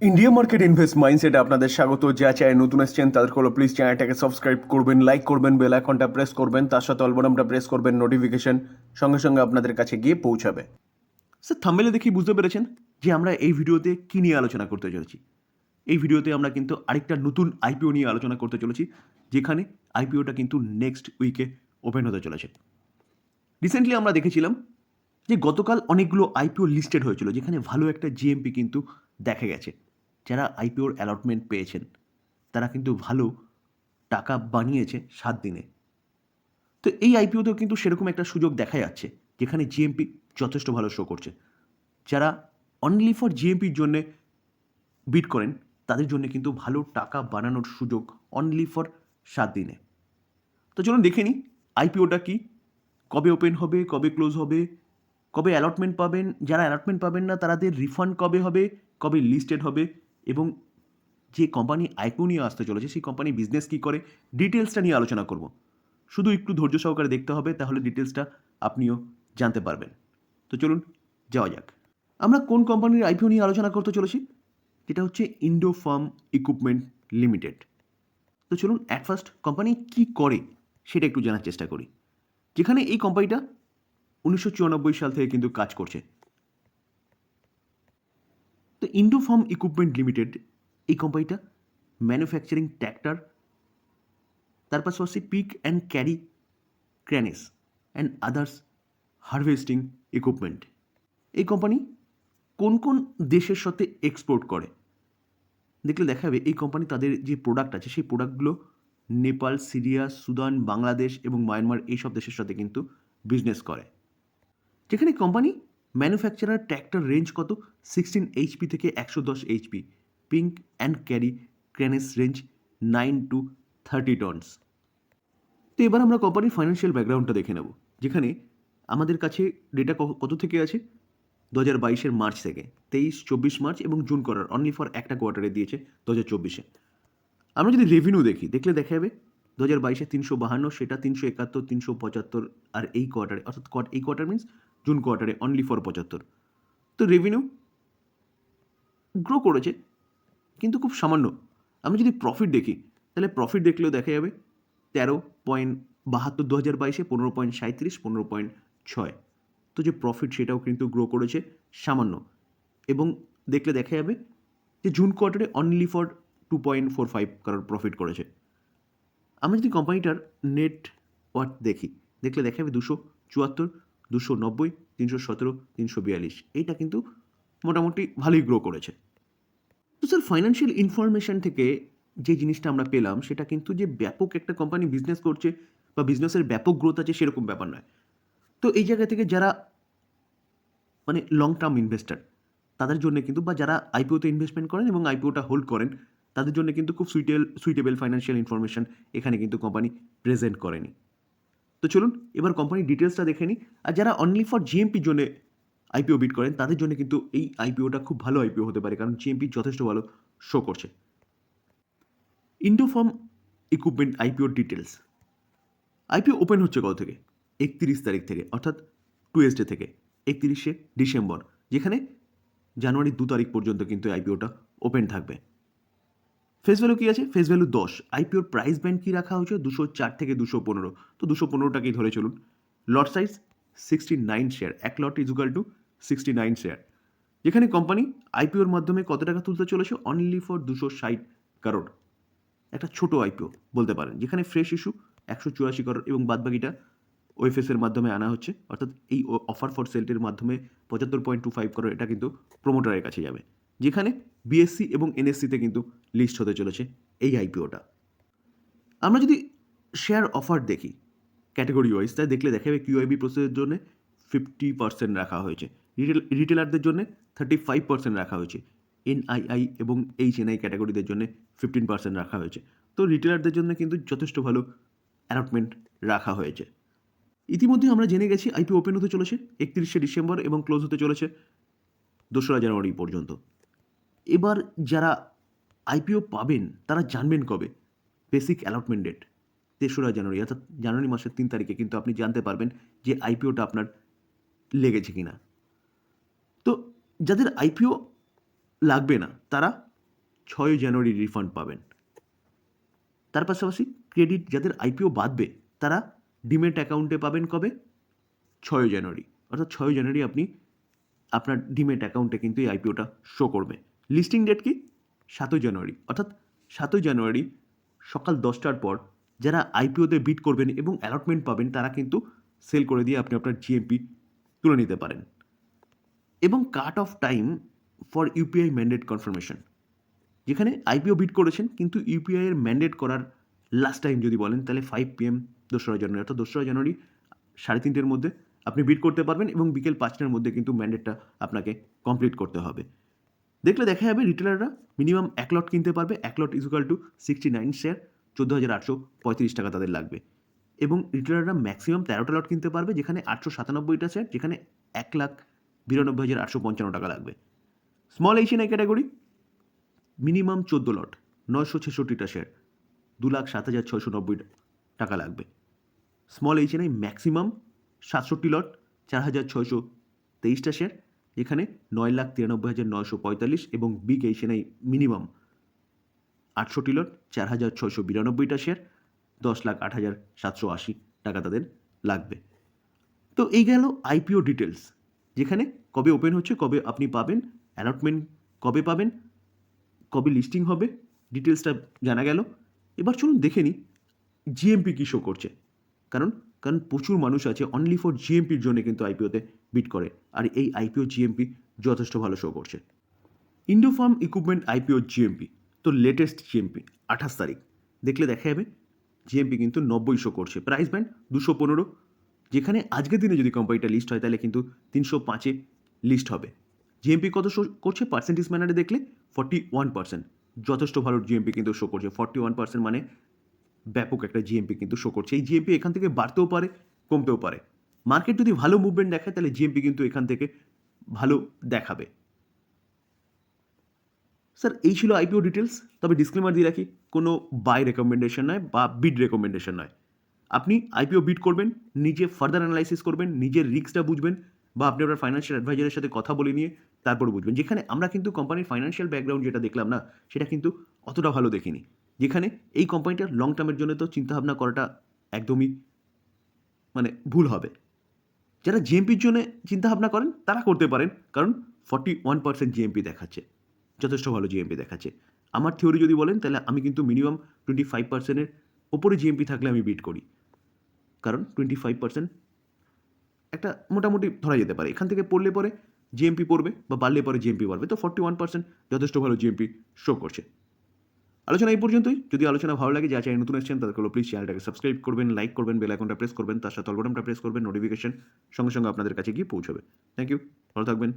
India market invest মাইন্ডসেটে আপনাদের স্বাগত। যা চ্যানেল নতুন এসেছেন তাদের হলো প্লিজ চ্যানেলটাকে সাবস্ক্রাইব করবেন, লাইক করবেন, বেল আইকনটা প্রেস করবেন, তার সাথে অল বাটনটা প্রেস করবেন, নোটিফিকেশন সঙ্গে সঙ্গে আপনাদের কাছে গিয়ে পৌঁছাবে। স্যার থাম্বনেলে দেখি বুঝতে পেরেছেন যে আমরা এই ভিডিওতে কী নিয়ে আলোচনা করতে চলেছি। এই ভিডিওতে আমরা কিন্তু আরেকটা নতুন আইপিও নিয়ে আলোচনা করতে চলেছি, যেখানে আইপিওটা কিন্তু নেক্সট উইকে ওপেন হতে চলেছে। রিসেন্টলি আমরা দেখেছিলাম যে গতকাল অনেকগুলো আইপিও লিস্টেড হয়েছিল, যেখানে ভালো একটা জিএমপি কিন্তু দেখা গেছে। যারা আইপিওর অ্যালটমেন্ট পেয়েছেন তারা কিন্তু ভালো টাকা বানিয়েছে 7 দিনে। তো এই আইপিওতেও কিন্তু সেরকম একটা সুযোগ দেখা যাচ্ছে, যেখানে জিএমপি যথেষ্ট ভালো শো করছে। যারা অনলি ফর জিএমপির জন্যে বিট করেন তাদের জন্য কিন্তু ভালো টাকা বানানোর সুযোগ অনলি ফর 7 দিনে। তো চলুন দেখে নিই আইপিওটা কি, কবে ওপেন হবে, কবে ক্লোজ হবে, কবে অ্যালটমেন্ট পাবেন, যারা অ্যালটমেন্ট পাবেন না তাদের রিফান্ড কবে হবে, কবে লিস্টেড হবে, এবং যে কোম্পানি আইপিও নিয়ে আসতে চলেছে সেই কোম্পানি বিজনেস কী করে, ডিটেলসটা নিয়ে আলোচনা করব। শুধু একটু ধৈর্য সহকারে দেখতে হবে, তাহলে ডিটেলসটা আপনিও জানতে পারবেন। তো চলুন যাওয়া যাক। আমরা কোন কোম্পানির আইপিও নিয়ে আলোচনা করতে চলেছি, যেটা হচ্ছে ইন্ডো ফার্ম ইকুইপমেন্ট লিমিটেড। তো চলুন অ্যাট ফার্স্ট কোম্পানি কী করে সেটা একটু জানার চেষ্টা করি। যেখানে এই কোম্পানিটা 1994 সাল থেকে কিন্তু কাজ করছে। তো ইন্ডো ফার্ম ইকুইপমেন্ট লিমিটেড এই কোম্পানিটা ম্যানুফ্যাকচারিং ট্র্যাক্টর, তার পাশাপাশি pick and carry cranes and others harvesting equipment. এই কোম্পানি কোন কোন দেশের সাথে এক্সপোর্ট করে দেখলে দেখা যাবে এই কোম্পানি তাদের যে প্রোডাক্ট আছে সেই প্রোডাক্টগুলো নেপাল, সিরিয়া, সুদান, বাংলাদেশ এবং মায়ানমার এইসব দেশের সাথে কিন্তু বিজনেস করে। যেখানে কোম্পানি ম্যানুফ্যাকচারার ট্র্যাক্টর রেঞ্জ কত 16 এইচপি থেকে 110 HP, pick and carry cranes range 9 to 30 tons. তো এবার আমরা কোম্পানির ফাইন্যান্সিয়াল ব্যাকগ্রাউন্ডটা দেখে নেব, যেখানে আমাদের কাছে ডেটা কত থেকে আছে 2022-এর মার্চ থেকে, 23-24 মার্চ এবং জুন কোয়ার্টার, অনলি ফর একটা কোয়ার্টারে দিয়েছে 2024-এ। আমরা যদি রেভিনিউ দেখলে দেখা যাবে 2022-এ 352, সেটা 371, 375, আর এই কোয়ার্টারে অর্থাৎ এই কোয়ার্টার মিনস জুন কোয়ার্টারে অনলি ফর 75। তো রেভিনিউ গ্রো করেছে কিন্তু খুব সামান্য। আমরা যদি প্রফিট দেখি তাহলে প্রফিট দেখলেও দেখা যাবে 13.72 2022-এ, 15.37, 15.6। তো যে প্রফিট সেটাও কিন্তু গ্রো করেছে সামান্য, এবং দেখলে দেখা যাবে যে জুন কোয়ার্টারে অনলি ফর 2.45 কারোর প্রফিট করেছে। আমরা যদি কোম্পানিটার নেট ওয়ার্থ দেখলে দেখা যাবে 274, 290, 317, 342। এইটা কিন্তু মোটামুটি ভালোই গ্রো করেছে। তো স্যার ফাইন্যান্সিয়াল ইনফরমেশন থেকে যে জিনিসটা আমরা পেলাম সেটা কিন্তু যে ব্যাপক একটা কোম্পানি বিজনেস করছে বা বিজনেসের ব্যাপক গ্রোথ আছে সেরকম ব্যাপার নয়। তো এই জায়গা থেকে যারা মানে লং টার্ম ইনভেস্টার তাদের জন্য কিন্তু, বা যারা আইপিওতে ইনভেস্টমেন্ট করেন এবং আইপিওটা হোল্ড করেন তাদের জন্য কিন্তু খুব সুইটেবল ফাইন্যান্সিয়াল ইনফরমেশন এখানে কিন্তু কোম্পানি প্রেজেন্ট করেনি। তো চলুন এবার কোম্পানির ডিটেলসটা দেখে নিই। আর যারা অনলি ফর জিএমপির জন্য আইপিও বিট করেন তাদের জন্য কিন্তু এই আইপিওটা খুব ভালো আইপিও হতে পারে, কারণ জিএমপি যথেষ্ট ভালো শো করছে। ইন্ডোফার্ম ইকুইপমেন্ট আইপিওর ডিটেলস। আইপিও ওপেন হচ্ছে কত থেকে 31 তারিখ থেকে, অর্থাৎ টুয়েসডে থেকে 31শে ডিসেম্বর, যেখানে জানুয়ারি 2 তারিখ পর্যন্ত কিন্তু আইপিওটা ওপেন থাকবে। ফেস ভ্যালু কী আছে, ফেস ভ্যালু 10। আইপিওর প্রাইস ব্যান্ড কী রাখা হয়েছে 204 থেকে 215, তো 215টাকেই ধরে চলুন। লট সাইজ 69 শেয়ার, এক লট ইজুকাল টু 69 শেয়ার। যেখানে কোম্পানি আইপিওর মাধ্যমে কত টাকা তুলতে চলেছে অনলি ফর 260 কারোর, একটা ছোট আইপিও বলতে পারেন, যেখানে ফ্রেশ ইস্যু 184 কারোর এবং বাদবাকিটা ওএফএসের মাধ্যমে আনা হচ্ছে, অর্থাৎ এই অফার ফর সেলটির মাধ্যমে 75.25 কারোর এটা কিন্তু প্রোমোটারের কাছে যাবে, যেখানে বিএসসি এবং এনএসসিতে কিন্তু লিস্ট হতে চলেছে এই আইপিওটা। আমরা যদি শেয়ার অফার দেখি ক্যাটাগরি ওয়াইজ, তাই দেখলে দেখা যাবে কিউআইবি প্রসেসের জন্য 50% রাখা হয়েছে, রিটেলারদের জন্য 35% রাখা হয়েছে, এনআইআই এবং এইচএনআই ক্যাটাগরিদের জন্য 15% রাখা হয়েছে। তো রিটেলারদের জন্য কিন্তু যথেষ্ট ভালো অ্যালটমেন্ট রাখা হয়েছে। ইতিমধ্যে আমরা জেনে গেছি আইপিও ওপেন হতে চলেছে 31শে ডিসেম্বর এবং ক্লোজ হতে চলেছে 2রা জানুয়ারি পর্যন্ত। এবার যারা আইপিও পাবেন তারা জানবেন কবে, বেসিক অ্যালটমেন্ট ডেট 3রা জানুয়ারি, অর্থাৎ জানুয়ারি মাসের 3 তারিখে কিন্তু আপনি জানতে পারবেন যে আইপিওটা আপনার লেগেছে কিনা। তো যাদের আইপিও লাগবে না তারা জানুয়ারি রিফান্ড পাবেন। তার পাশাপাশি ক্রেডিট যাদের আইপিও বাদবে তারা ডিমেট অ্যাকাউন্টে পাবেন কবে? জানুয়ারি, অর্থাৎ জানুয়ারি আপনি আপনার ডিমেট অ্যাকাউন্টে কিন্তু এই আইপিওটা শো করবে। লিস্টিং ডেট কি? 7 জানুয়ারি, অর্থাৎ 7 জানুয়ারি সকাল 10টার পর যারা আইপিওতে বিড করবেন এবং অ্যালটমেন্ট পাবেন তারা কিন্তু সেল করে দিয়ে আপনি আপনার জিএমপি তুলে নিতে পারেন। এবং cut off time for UPI mandate confirmation, যেখানে আইপিও বিড করেছেন কিন্তু ইউপিআইয়ের ম্যান্ডেট করার লাস্ট টাইম যদি বলেন তাহলে 5 PM 2রা জানুয়ারি, অর্থাৎ 2রা জানুয়ারি 3:30-এর মধ্যে আপনি বিড করতে পারবেন এবং বিকেল 5টার মধ্যে কিন্তু ম্যান্ডেটটা আপনাকে কমপ্লিট করতে হবে। দেখলে দেখা যাবে রিটেলাররা মিনিমাম 1 লট কিনতে পারবে। 1 লট ইজ ইকুয়াল টু 69 শেয়ার, 14,835 টাকা তাদের লাগবে। এবং রিটেলাররা ম্যাক্সিমাম 13টা লট কিনতে পারবে, যেখানে 897টা শেয়ার, যেখানে 1,92,855 টাকা লাগবে। স্মল এইচএনআই ক্যাটাগরি মিনিমাম 14 লট, 966টা শেয়ার, 2,07,690 টাকা লাগবে। স্মল এইচএনআই ম্যাক্সিমাম 67 লট, 4,623টা শেয়ার, এখানে 9,93,945 এবং বিগ এইচএনআই মিনিমাম 68 লট, 4,692টা শেয়ার, 10,08,780 টাকা তাদের লাগবে। তো এই গেল আইপিও ডিটেলস, যেখানে কবে ওপেন হচ্ছে, কবে আপনি পাবেন, অ্যালটমেন্ট কবে পাবেন, কবে লিস্টিং হবে, ডিটেলসটা জানা গেল। এবার চলুন দেখে নিই জিএমপি কী শো করছে। কারণ প্রচুর মানুষ আছে অনলি ফর জিএমপির জন্য কিন্তু আইপিওতে বিড করে, আর এই আইপিও জিএমপি যথেষ্ট ভালো শো করছে। ইন্ডোফার্ম ইকুইপমেন্ট আইপিও জিএমপি, তো লেটেস্ট জিএমপি 28 তারিখ দেখলে দেখা যাবে জিএমপি কিন্তু 90 শো করছে, প্রাইস ব্যান্ড 215, যেখানে আজকের দিনে যদি কোম্পানিটা লিস্ট হয় তাহলে কিন্তু 305-এ লিস্ট হবে। জিএমপি কত শো করছে পার্সেন্টেজ ম্যানারে দেখলে 41%, যথেষ্ট ভালো জিএমপি কিন্তু শো করছে। 41% মানে ব্যাপক একটা জিএমপি কিন্তু শো করছে। এই জিএমপি এখান থেকে বাড়তেও পারে, কমতেও পারে। মার্কেট যদি ভালো মুভমেন্ট দেখায় তাহলে জিএমপি কিন্তু এখান থেকে ভালো দেখাবে। স্যার এই ছিল আইপিও ডিটেলস, তবে ডিসক্লেমার দিয়ে রাখি, কোনো বাই রেকমেন্ডেশন নয় বা বিড রেকমেন্ডেশন নয়। আপনি আইপিও বিড করবেন, নিজে ফার্দার অ্যানালাইসিস করবেন, নিজের রিস্কটা বুঝবেন, বা আপনি আপনার ফাইন্যান্সিয়াল অ্যাডভাইজারের সাথে কথা বলে নিয়ে তারপর বুঝবেন। যেখানে আমরা কিন্তু কোম্পানির ফাইন্যান্সিয়াল ব্যাকগ্রাউন্ড যেটা দেখলাম না, সেটা কিন্তু অতটা ভালো দেখিনি। যেখানে এই কোম্পানিটার লং টার্মের জন্য তো চিন্তাভাবনা করাটা একদমই মানে ভুল হবে। যারা জিএমপির জন্য চিন্তাভাবনা করেন তারা করতে পারেন, কারণ 41% জিএমপি দেখাচ্ছে, যথেষ্ট ভালো জিএমপি দেখাচ্ছে। আমার থিওরি যদি বলেন তাহলে আমি কিন্তু মিনিমাম 25%-এর ওপরে জিএমপি থাকলে আমি বিট করি, কারণ 25% একটা মোটামুটি ধরা যেতে পারে। এখান থেকে পড়লে পরে জিএমপি পড়বে বা বাড়লে পরে জিএমপি বাড়বে, তো 41% যথেষ্ট ভালো জিএমপি শো করছে। আলোচনা এই পর্যন্তই। যদি আলোচনা ভালো লাগে, যা চাই নতুন এসেছেন তাদের প্লিজ চ্যানেলটাকে সাবস্ক্রাইব করবেন, লাইক করবেন, বেল আইকনটা প্রেস করবেন, তার সাথে অল বাটনটা প্রেস করবেন, নোটিফিকেশন সঙ্গে সঙ্গে আপনাদের কাছে গিয়ে পৌঁছবে। থ্যাংক ইউ, ভালো থাকবেন।